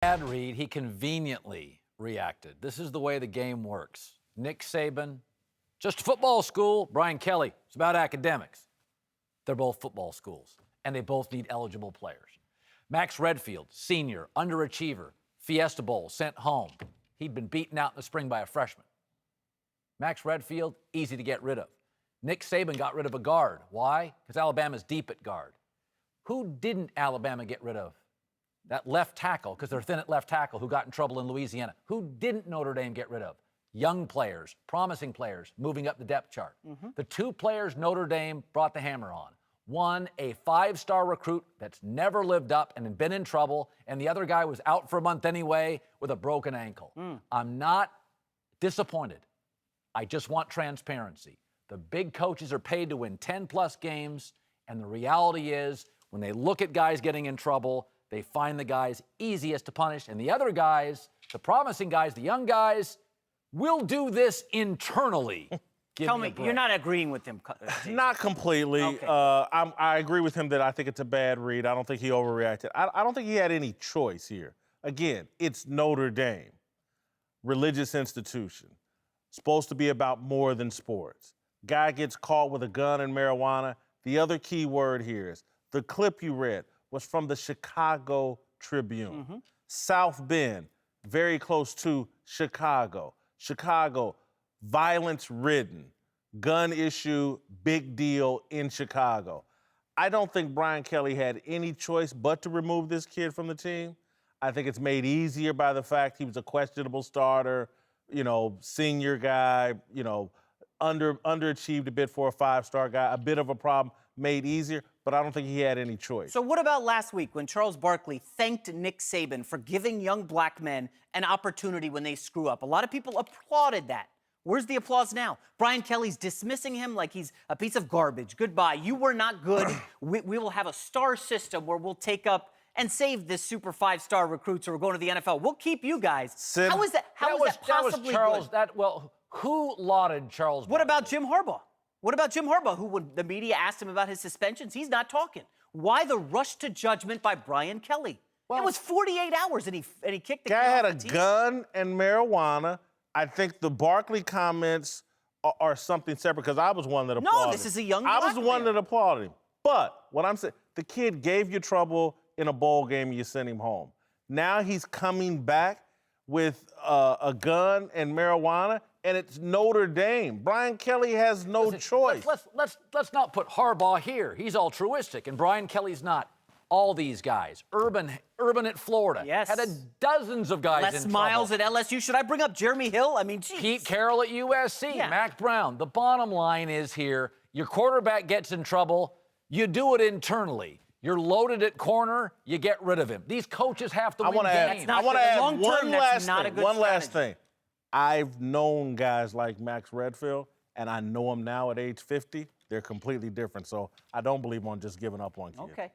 Bad read, he conveniently reacted. This is the way the game works. Nick Saban, just a football school. Brian Kelly, it's about academics. They're both football schools, and they both need eligible players. Max Redfield, senior, underachiever, Fiesta Bowl, sent home. He'd been beaten out in the spring by a freshman. Max Redfield, easy to get rid of. Nick Saban got rid of a guard. Why? Because Alabama's deep at guard. Who didn't Alabama get rid of? That left tackle, because they're thin at left tackle, who got in trouble in Louisiana. Who didn't Notre Dame get rid of? Young players, promising players, moving up the depth chart. The two players Notre Dame brought the hammer on. One, a five-star recruit that's never lived up and had been in trouble, and the other guy was out for a month anyway with a broken ankle. I'm not disappointed. I just want transparency. The big coaches are paid to win 10-plus games, and the reality is when they look at guys getting in trouble, they find the guys easiest to punish, and the other guys, the promising guys, the young guys, will do this internally. Tell me, you're not agreeing with him. Not completely. Okay. I agree with him that I think it's a bad read. I don't think he overreacted. I don't think he had any choice here. Again, it's Notre Dame, religious institution, supposed to be about more than sports. Guy gets caught with a gun and marijuana. The other key word here is the clip you read was from the Chicago Tribune. South Bend, very close to Chicago. Chicago, violence-ridden, gun issue, big deal in Chicago. I don't think Brian Kelly had any choice but to remove this kid from the team. I think it's made easier by the fact he was a questionable starter, senior guy, underachieved a bit for a five-star guy, a bit of a problem, made easier, but I don't think he had any choice. So what about last week when Charles Barkley thanked Nick Saban for giving young black men an opportunity when they screw up? A lot of people applauded that. Where's the applause now? Brian Kelly's dismissing him like he's a piece of garbage. Goodbye. You were not good. we will have a star system where we'll take up and save this super five-star recruits who are going to the NFL. We'll keep you guys. How is that possibly Charles, good? Who lauded Charles Barkley? What about Jim Harbaugh? What about Jim Harbaugh, who, when the media asked him about his suspensions, he's not talking? Why the rush to judgment by Brian Kelly? Well, it was 48 hours, and he kicked the guy kid had off a the team. gun and marijuana. I think the Barkley comments are something separate because I was one that applauded him. No, this is a young I black was the one man. that applauded him. But what I'm saying, the kid gave you trouble in a bowl game and you sent him home. Now he's coming back with a gun and marijuana, and it's Notre Dame. Brian Kelly has no choice. Let's not put Harbaugh here. He's altruistic, and Brian Kelly's not. All these guys. Urban at Florida. Yes. Had dozens of guys Les in Miles trouble. at LSU. Should I bring up Jeremy Hill? I mean, geez. Pete Carroll at USC. Yeah. Mac Brown. The bottom line is here, your quarterback gets in trouble, you do it internally. You're loaded at corner, you get rid of him. These coaches have to win games. I want to add long-term, one that's last not a thing. good One last strategy. thing. I've known guys like Max Redfield, and I know them now at age 50. They're completely different. So I don't believe on just giving up on kids. Okay.